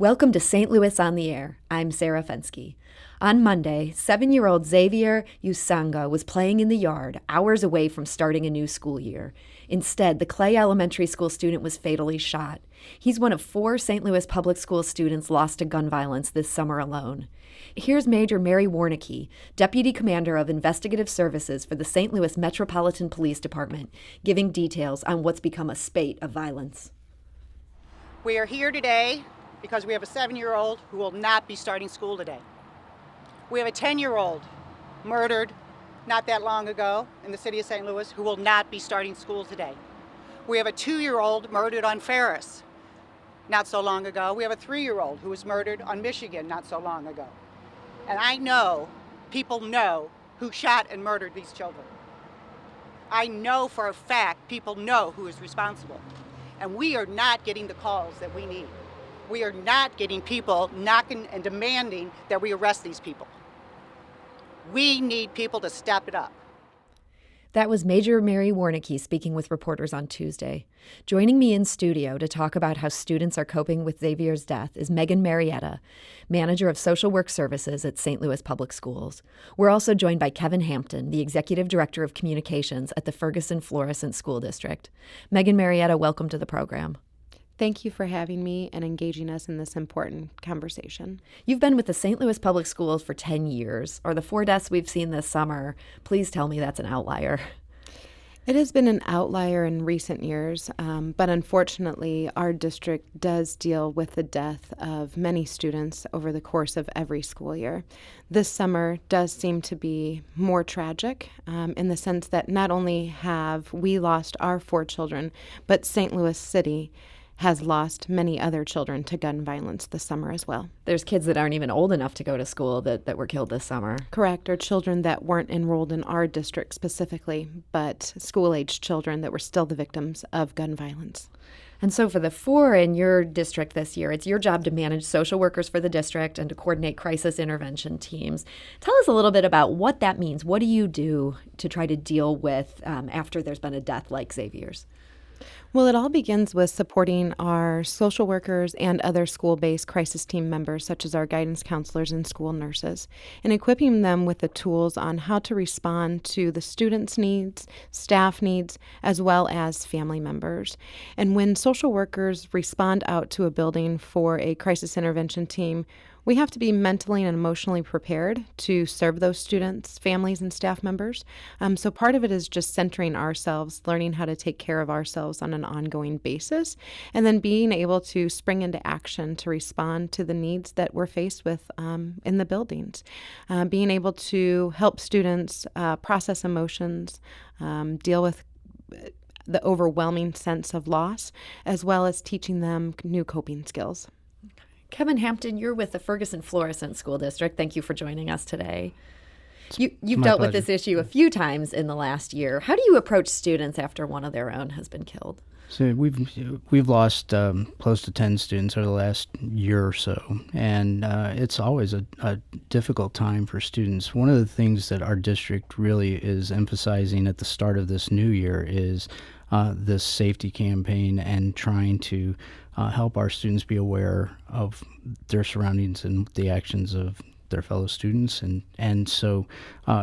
Welcome to St. Louis on the Air. I'm Sarah Fenske. On Monday, 7-year-old Xavier Usanga was playing in the yard, hours away from starting a new school year. Instead, the Clay Elementary School student was fatally shot. He's one of 4 St. Louis public school students lost to gun violence this summer alone. Here's Major Mary Warnicke, Deputy Commander of Investigative Services for the St. Louis Metropolitan Police Department, giving details on what's become a spate of violence. We are here today because we have a 7-year-old who will not be starting school today. We have a 10-year-old murdered not that long ago in the city of St. Louis who will not be starting school today. We have a 2-year-old murdered on Ferris not so long ago. We have a 3-year-old who was murdered on Michigan not so long ago. And I know, people know who shot and murdered these children. I know for a fact people know who is responsible. And we are not getting the calls that we need. We are not getting people knocking and demanding that we arrest these people. We need people to step it up. That was Major Mary Warnicke speaking with reporters on Tuesday. Joining me in studio to talk about how students are coping with Xavier's death is Megan Marietta, Manager of Social Work Services at St. Louis Public Schools. We're also joined by Kevin Hampton, the Executive Director of Communications at the Ferguson-Florissant School District. Megan Marietta, welcome to the program. Thank you for having me and engaging us in this important conversation. You've been with the St. Louis Public Schools for 10 years. Are the 4 deaths we've seen this summer, please tell me that's an outlier. It has been an outlier in recent years, but unfortunately, our district does deal with the death of many students over the course of every school year. This summer does seem to be more tragic in the sense that not only have we lost our 4 children, but St. Louis City has lost many other children to gun violence this summer as well. There's kids that aren't even old enough to go to school that were killed this summer. Correct, or children that weren't enrolled in our district specifically, but school-aged children that were still the victims of gun violence. And so for the 4 in your district this year, it's your job to manage social workers for the district and to coordinate crisis intervention teams. Tell us a little bit about what that means. What do you do to try to deal with after there's been a death like Xavier's? Well, it all begins with supporting our social workers and other school-based crisis team members, such as our guidance counselors and school nurses, and equipping them with the tools on how to respond to the students' needs, staff needs, as well as family members. And when social workers respond out to a building for a crisis intervention team, we have to be mentally and emotionally prepared to serve those students, families, and staff members. So part of it is just centering ourselves, learning how to take care of ourselves on an ongoing basis, and then being able to spring into action to respond to the needs that we're faced with in the buildings. Being able to help students process emotions, deal with the overwhelming sense of loss, as well as teaching them new coping skills. Kevin Hampton, you're with the Ferguson-Florissant School District. Thank you for joining us today. You've dealt with this issue a few times in the last year. How do you approach students after one of their own has been killed? So we've lost close to 10 students over the last year or so, and it's always a difficult time for students. One of the things that our district really is emphasizing at the start of this new year is this safety campaign and trying to help our students be aware of their surroundings and the actions of their fellow students, and so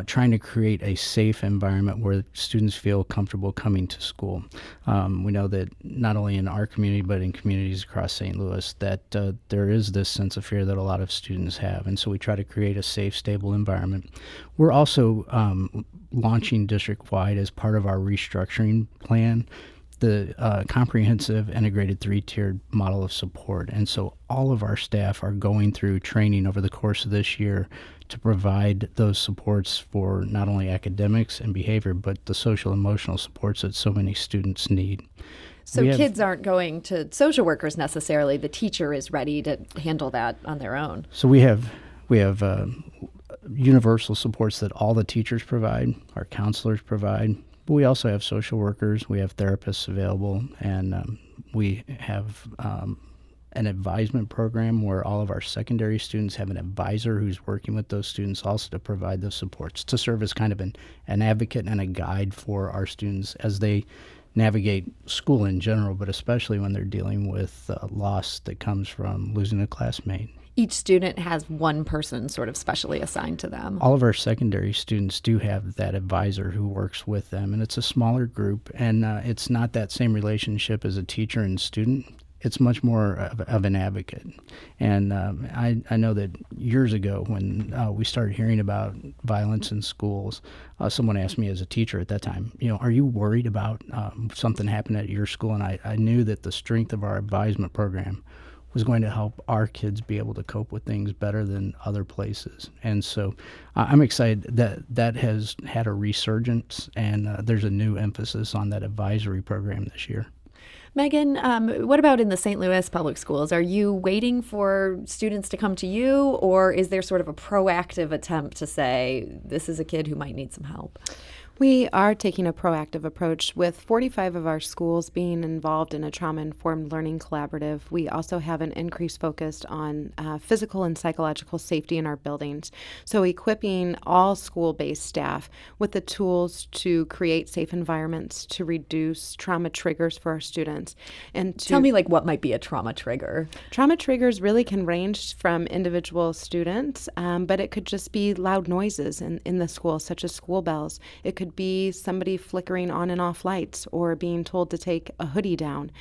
trying to create a safe environment where students feel comfortable coming to school. We know that not only in our community but in communities across St. Louis that there is this sense of fear that a lot of students have, and so we try to create a safe, stable environment. We're also launching district-wide as part of our restructuring plan the comprehensive integrated 3-tiered model of support. And so all of our staff are going through training over the course of this year to provide those supports for not only academics and behavior, but the social emotional supports that so many students need. So kids aren't going to social workers necessarily. The teacher is ready to handle that on their own. So we have universal supports that all the teachers provide, our counselors provide. But we also have social workers, we have therapists available, and we have an advisement program where all of our secondary students have an advisor who's working with those students also to provide those supports, to serve as kind of an advocate and a guide for our students as they navigate school in general, but especially when they're dealing with loss that comes from losing a classmate. Each student has one person sort of specially assigned to them. All of our secondary students do have that advisor who works with them, and it's a smaller group, and it's not that same relationship as a teacher and student. It's much more of an advocate. And I know that years ago when we started hearing about violence in schools, someone asked me as a teacher at that time, are you worried about something happening at your school? And I knew that the strength of our advisement program was going to help our kids be able to cope with things better than other places. And so I'm excited that has had a resurgence, and there's a new emphasis on that advisory program this year. Megan, what about in the St. Louis public schools? Are you waiting for students to come to you, or is there sort of a proactive attempt to say, this is a kid who might need some help? We are taking a proactive approach with 45 of our schools being involved in a trauma-informed learning collaborative. We also have an increased focus on physical and psychological safety in our buildings. So equipping all school-based staff with the tools to create safe environments, to reduce trauma triggers for our students. And Tell me what might be a trauma trigger. Trauma triggers really can range from individual students, but it could just be loud noises in the school, such as school bells. It could be somebody flickering on and off lights or being told to take a hoodie down.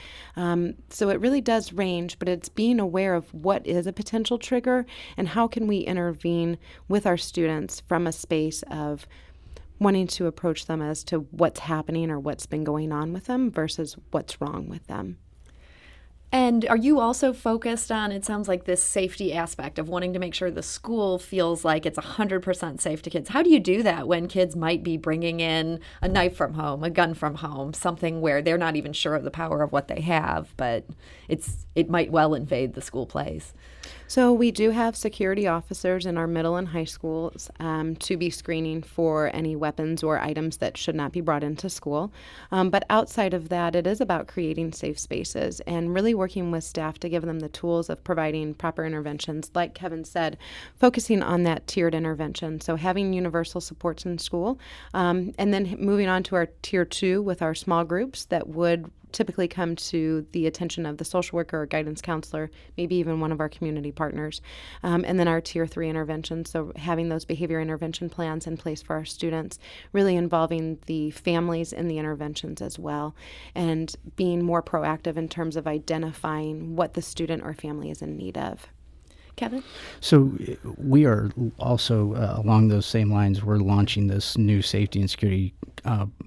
So it really does range, but it's being aware of what is a potential trigger and how can we intervene with our students from a space of wanting to approach them as to what's happening or what's been going on with them versus what's wrong with them. And are you also focused on, it sounds like, this safety aspect of wanting to make sure the school feels like it's 100% safe to kids? How do you do that when kids might be bringing in a knife from home, a gun from home, something where they're not even sure of the power of what they have, but it might well invade the school place? So we do have security officers in our middle and high schools to be screening for any weapons or items that should not be brought into school. But outside of that, it is about creating safe spaces and really working with staff to give them the tools of providing proper interventions. Like Kevin said, focusing on that tiered intervention. So having universal supports in school, and then moving on to our tier 2 with our small groups that would typically come to the attention of the social worker or guidance counselor, maybe even one of our community partners. And then our tier 3 interventions, so having those behavior intervention plans in place for our students, really involving the families in the interventions as well, and being more proactive in terms of identifying what the student or family is in need of. Kevin? So we are also, along those same lines, we're launching this new safety and security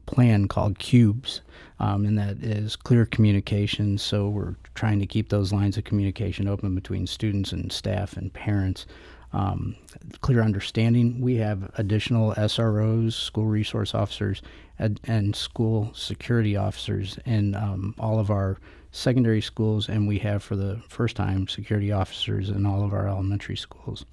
plan called CUBES, and that is clear communication. So we're trying to keep those lines of communication open between students and staff and parents. Clear understanding. We have additional SROs, school resource officers, and school security officers in all of our secondary schools, and we have for the first time security officers in all of our elementary schools.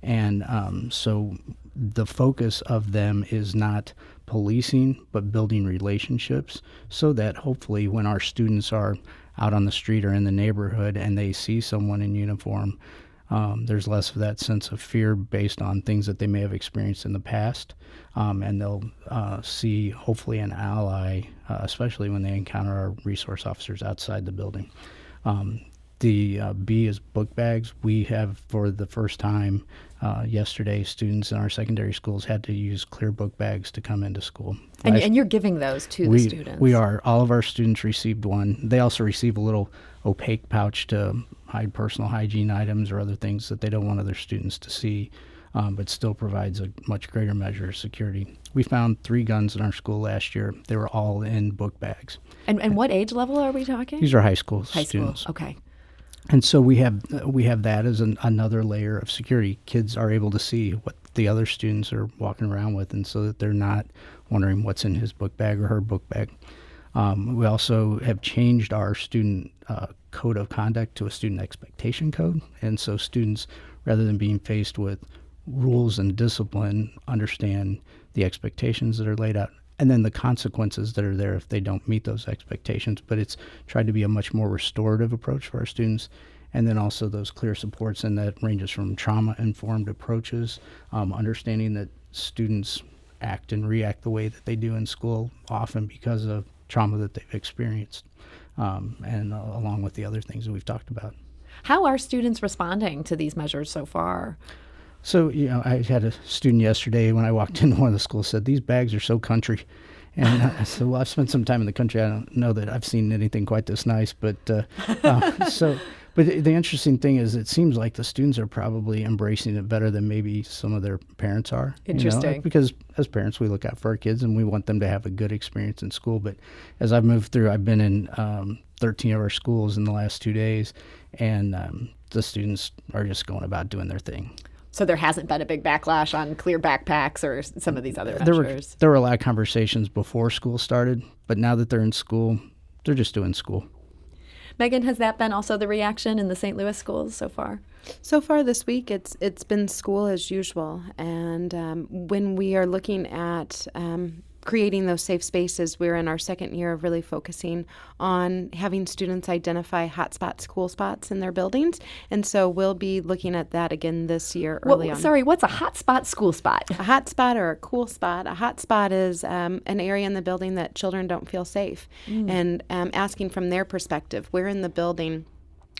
And so the focus of them is not policing, but building relationships so that hopefully when our students are out on the street or in the neighborhood and they see someone in uniform, there's less of that sense of fear based on things that they may have experienced in the past, and they'll see hopefully an ally, especially when they encounter our resource officers outside the building. The B is book bags. We have, for the first time yesterday, students in our secondary schools had to use clear book bags to come into school. And you're giving those to the students? We are. All of our students received one. They also receive a little opaque pouch to hide personal hygiene items or other things that they don't want other students to see, but still provides a much greater measure of security. We found 3 guns in our school last year. They were all in book bags. And what age level are we talking? These are high school students. High school, okay. And so we have that as another layer of security. Kids are able to see what the other students are walking around with, and so that they're not wondering what's in his book bag or her book bag. We also have changed our student code of conduct to a student expectation code, and so students, rather than being faced with rules and discipline, understand the expectations that are laid out, and then the consequences that are there if they don't meet those expectations. But it's tried to be a much more restorative approach for our students. And then also those clear supports, and that ranges from trauma-informed approaches, understanding that students act and react the way that they do in school, often because of trauma that they've experienced, and along with the other things that we've talked about. How are students responding to these measures so far? So, I had a student yesterday when I walked into one of the schools said, "These bags are so country." And I said, "Well, I've spent some time in the country. I don't know that I've seen anything quite this nice." But but the interesting thing is it seems like the students are probably embracing it better than maybe some of their parents are. Interesting. Because as parents, we look out for our kids and we want them to have a good experience in school. But as I've moved through, I've been in 13 of our schools in the last 2 days, and the students are just going about doing their thing. So there hasn't been a big backlash on clear backpacks or some of these other measures? There were a lot of conversations before school started, but now that they're in school, they're just doing school. Megan, has that been also the reaction in the St. Louis schools so far? So far this week, it's been school as usual. And when we are looking at creating those safe spaces, we're in our second year of really focusing on having students identify hotspot school spots in their buildings. And so we'll be looking at that again this year early on. Sorry, what's a hotspot school spot? A hotspot or a cool spot. A hotspot is an area in the building that children don't feel safe. And asking from their perspective, where in the building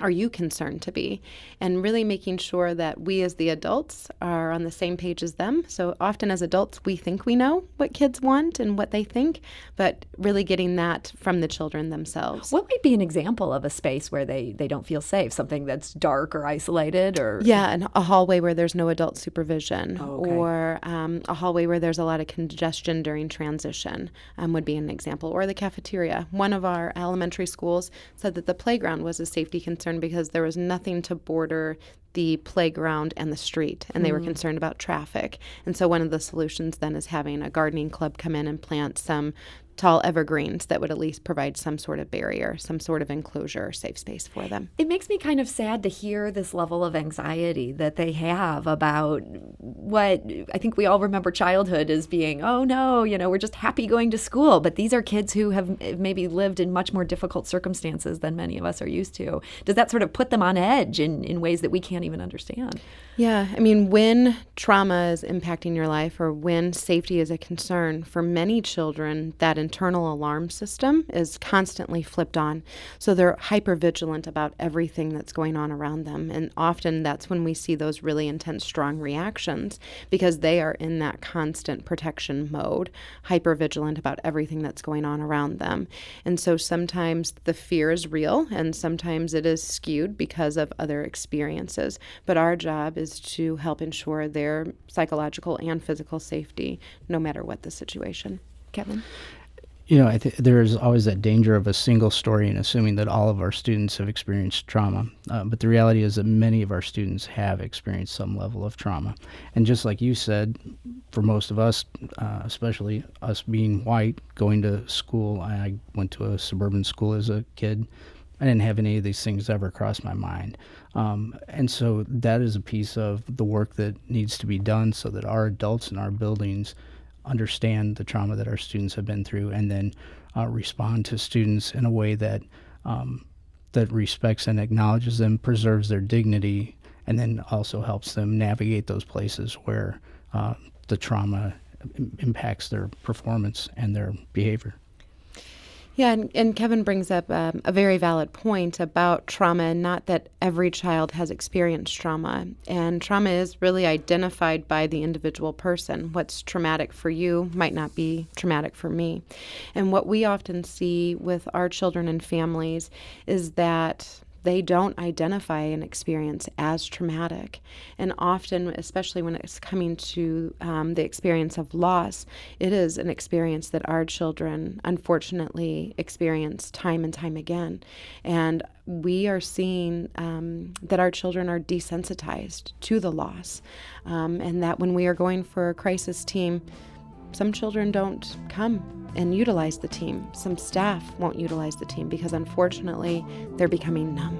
are you concerned to be? And really making sure that we as the adults are on the same page as them. So often as adults, we think we know what kids want and what they think, but really getting that from the children themselves. What might be an example of a space where they don't feel safe? Something that's dark or isolated? Or Yeah, and a hallway where there's no adult supervision. Oh, okay. Or a hallway where there's a lot of congestion during transition would be an example. Or the cafeteria. One of our elementary schools said that the playground was a safety concern because there was nothing to border the playground and the street, and they were concerned about traffic. And so one of the solutions then is having a gardening club come in and plant some tall evergreens that would at least provide some sort of barrier, some sort of enclosure or safe space for them. It makes me kind of sad to hear this level of anxiety that they have about what I think we all remember childhood as being, oh no, we're just happy going to school. But these are kids who have maybe lived in much more difficult circumstances than many of us are used to. Does that sort of put them on edge in ways that we can't even understand? Yeah, I mean, when trauma is impacting your life or when safety is a concern, for many children, that internal alarm system is constantly flipped on. So they're hypervigilant about everything that's going on around them. And often that's when we see those really intense, strong reactions because they are in that constant protection mode, hypervigilant about everything that's going on around them. And so sometimes the fear is real and sometimes it is skewed because of other experiences. But our job is to help ensure their psychological and physical safety, no matter what the situation. Kevin? I think there's always that danger of a single story and assuming that all of our students have experienced trauma. But the reality is that many of our students have experienced some level of trauma. And just like you said, for most of us, especially us being white, going to school, I went to a suburban school as a kid. I didn't have any of these things ever cross my mind. And so that is a piece of the work that needs to be done so that our adults in our buildings understand the trauma that our students have been through and then respond to students in a way that that respects and acknowledges them, preserves their dignity, and then also helps them navigate those places where the trauma impacts their performance and their behavior. Yeah, and Kevin brings up a very valid point about trauma, and not that every child has experienced trauma. And trauma is really identified by the individual person. What's traumatic for you might not be traumatic for me. And what we often see with our children and families is that they don't identify an experience as traumatic. And often, especially when it's coming to the experience of loss, it is an experience that our children unfortunately experience time and time again. And we are seeing that our children are desensitized to the loss, and that when we are going for a crisis team, some children don't come and utilize the team. Some staff won't utilize the team because unfortunately they're becoming numb.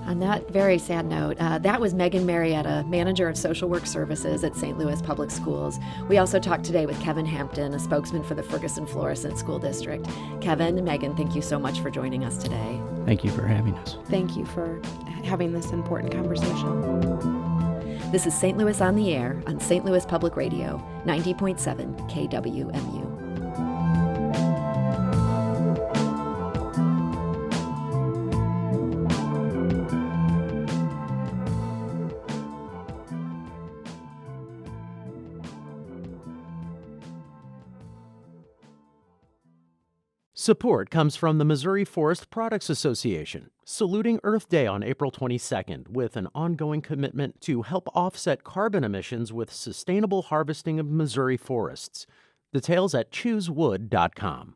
On that very sad note, that was Megan Marietta, Manager of Social Work Services at St. Louis Public Schools. We also talked today with Kevin Hampton, a spokesman for the Ferguson-Florissant School District. Kevin and Megan, thank you so much for joining us today. Thank you for having us. Thank you for having this important conversation. This is St. Louis on the Air on St. Louis Public Radio, 90.7 KWMU. Support comes from the Missouri Forest Products Association, saluting Earth Day on April 22nd with an ongoing commitment to help offset carbon emissions with sustainable harvesting of Missouri forests. Details at choosewood.com.